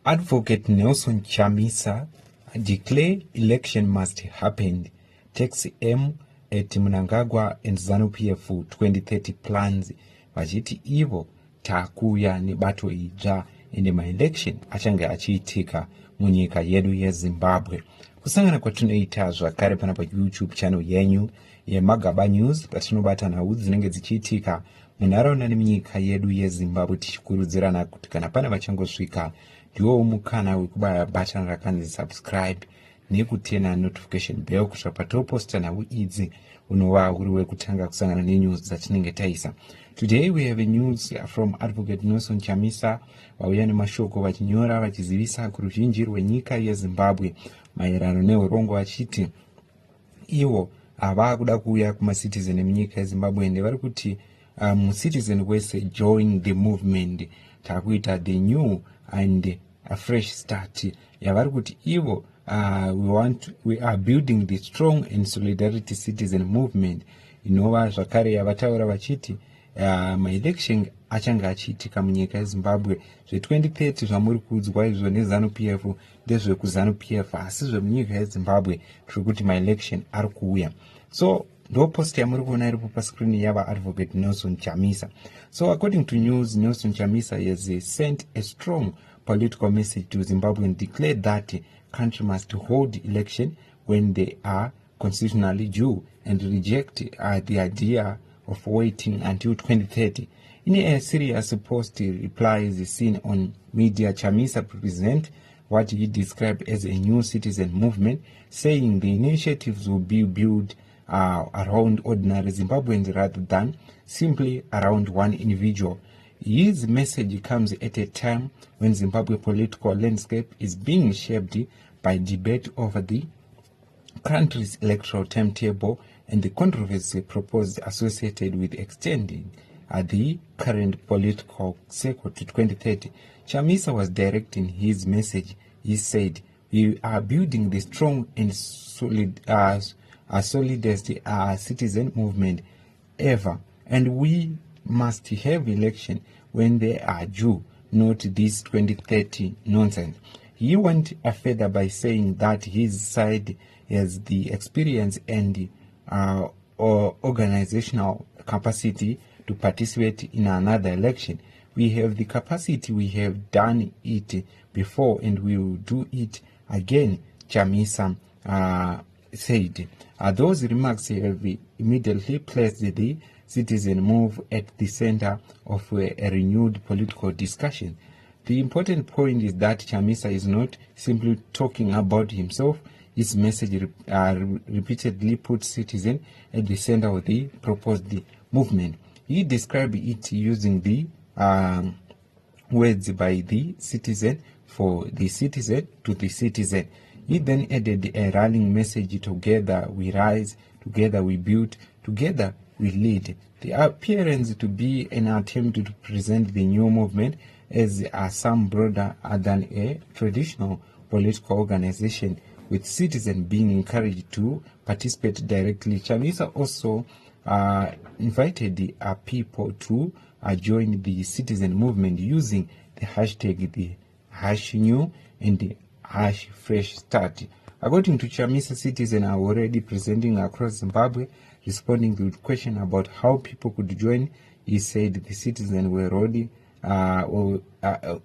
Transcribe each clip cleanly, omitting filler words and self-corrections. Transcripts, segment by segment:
Advocate Nelson Chamisa declare election must happen, takes aim at Mnangagwa and ZANUPF 2030 plans, vachiti ivo takuya nebato idzva ende maelection achange achiitika munyika yedu yeZimbabwe. Kusangana kwatinoita zvakare pana paYouTube channel yenyu yeMagaba News, patinobata nhau dzinenge dzichiitika munharaunda nemunyika yedu yeZimbabwe, tichikurudzirana kuti kana pana vachangosvika ndiwo mukana wekubaya button rakanzi subscribe nekutena notification bell kusvika patoposta nhau idzi unova uri wekutanga kusangana nenews dzatinenge taisa. Today we have a news from Advocate Nelson Chamisa, vauya nemashoko vachinyora vachizivisa kuruzhinji rwenyika yeZimbabwe maererano neurongo vachiti ivo hava kuda kuuya kumacitizen emunyika yeZimbabwe ende vari kuti mucitizen wese join the movement, takuita the new and a fresh start yavari kuti ivo we are building the strong and solidarity citizen movement inova zvakare yavataura vachiti maelection achange achiitika munyika yeZimbabwe zve2030 zvamuri kuudzwa izvo neZANUPF ndezvekuZANUPF, asi zvemunyika yeZimbabwe tiri kuti maelection ari kuuya. So ndo post yamuri kuona iripo pascreen yava Advocate Nelson Chamisa. So according to news, Nelson Chamisa has sent a strong political message to Zimbabwe and declared that the country must hold election when they are constitutionally due and reject the idea of waiting until 2030. In a serious post replies seen on media, Chamisa present what he described as a new citizen movement, saying the initiatives will be built around ordinary Zimbabweans rather than simply around one individual. His message comes at a time when Zimbabwe political landscape is being shaped by debate over the country's electoral timetable and the controversy proposed associated with extending the current political cycle to 2030. Chamisa was directing his message. He said, "We are building the strong and solidest citizen movement ever, and we must have election when they are due, not this 2030 nonsense." He went further by saying that his side has the experience and organizational capacity to participate in another election. We have the capacity, we have done it before, and we will do it again, Chamisa said. Those remarks have immediately placed the citizen move at the center of a renewed political discussion. The important point is that Chamisa is not simply talking about himself. His message repeatedly puts citizen at the center of the proposed movement. He described it using the words by the citizen, for the citizen, to the citizen. He then added a rallying message: together we rise, together we build, together we lead. The appearance to be an attempt to present the new movement as some broader than a traditional political organization, with citizens being encouraged to participate directly. Chamisa also invited people to join the citizen movement using the hashtag, the #new and the #fresh-start. According to Chamisa, citizens are already presenting across Zimbabwe, responding to the question about how people could join. He said the citizens were ready.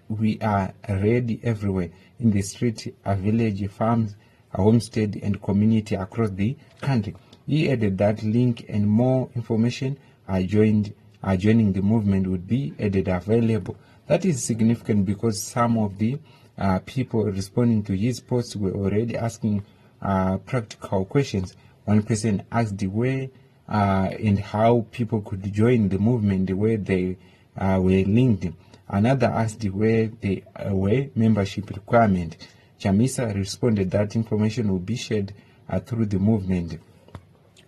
We are ready everywhere, in the street, a village, farms, a homestead, and community across the country. He added that link and more information joining the movement would be added available. That is significant because some of the people responding to his posts were already asking practical questions. One person asked where and how people could join the movement, where they were linked. Another asked where they were membership requirement. Chamisa responded that information will be shared through the movement.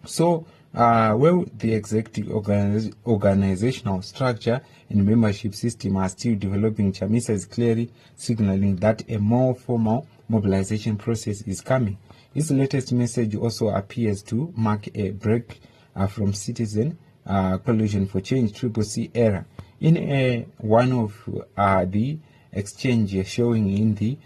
So, well, the executive organizational structure and membership system are still developing. Chamisa is clearly signaling that a more formal mobilization process is coming. His latest message also appears to mark a break from Citizen Coalition for Change (CCC) era. In one of the exchange showing in the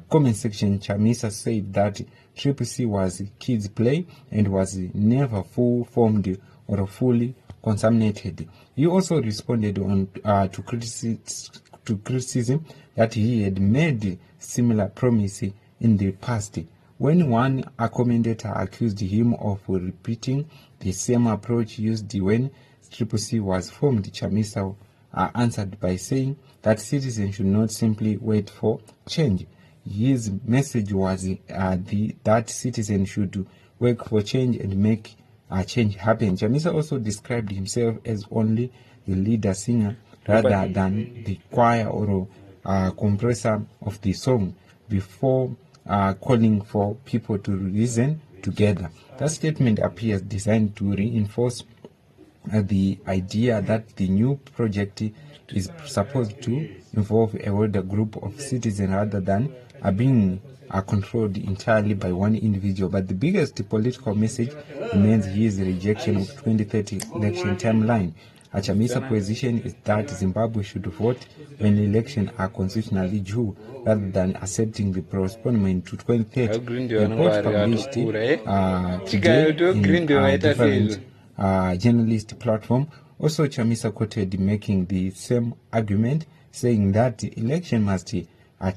comment section. Chamisa said that ZANUPF was kids play and was never full formed or fully contaminated. He also responded on to criticism that he had made similar promises in the past. When one commentator accused him of repeating the same approach used when ZANUPF was formed, Chamisa answered by saying that citizens should not simply wait for change. His message was that citizens should work for change and make change happen. Chamisa also described himself as only the leader singer rather than the choir or compressor of the song, before calling for people to reason together. That statement appears designed to reinforce the idea that the new project is supposed to involve a wider group of citizens rather than being controlled entirely by one individual. But the biggest political message remains his rejection of 2030 election timeline. Chamisa's position is that Zimbabwe should vote when elections are constitutionally due rather than accepting the postponement to 2030. A report published today in different journalist platform. Also, Chamisa quoted making the same argument, saying that the election must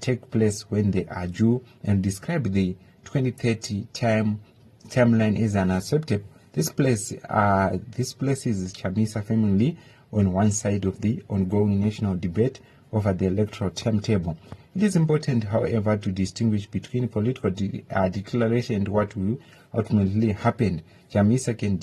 take place when they are due, and describe the 2030 timeline as unacceptable. This places Chamisa firmly on one side of the ongoing national debate over the electoral timetable. It is important, however, to distinguish between political declaration and what will ultimately happen. Chamisa can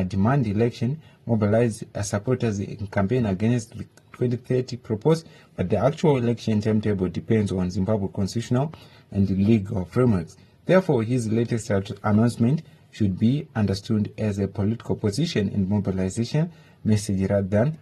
demand election, mobilize supporters and campaign against the 2030 proposed, but the actual election timetable depends on Zimbabwe constitutional and legal frameworks. Therefore, his latest announcement should be understood as a political position and mobilization message rather than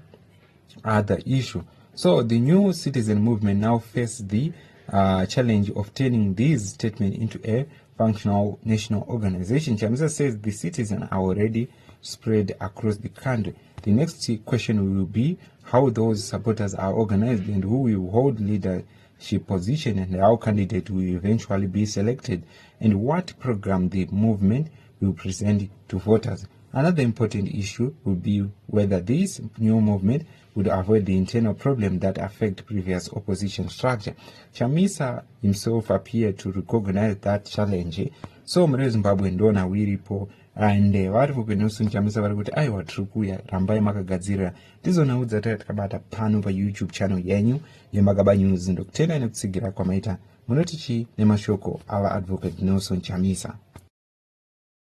other issue. So the new citizen movement now faces the challenge of turning these statements into a functional national organization. Chamisa says the citizens are already spread across the country. The next question will be how those supporters are organized and who will hold leadership position and how candidate will eventually be selected and what program the movement will present to voters. Another important issue will be whether this new movement would avoid the internal problems that affect previous opposition structure. Chamisa himself appeared to recognize that challenge. So muri Zimbabwe ndona wiripo and vari kupenusu Chamisa vari kuti aiwa tiri kuuya rambai makagadzirira ndizonaudza takabata pano pa YouTube channel yenyu yeMagaba News. Ndokutenda nekutsigira kwamaita munoti chi nemashoko ava advocate Nelson Chamisa.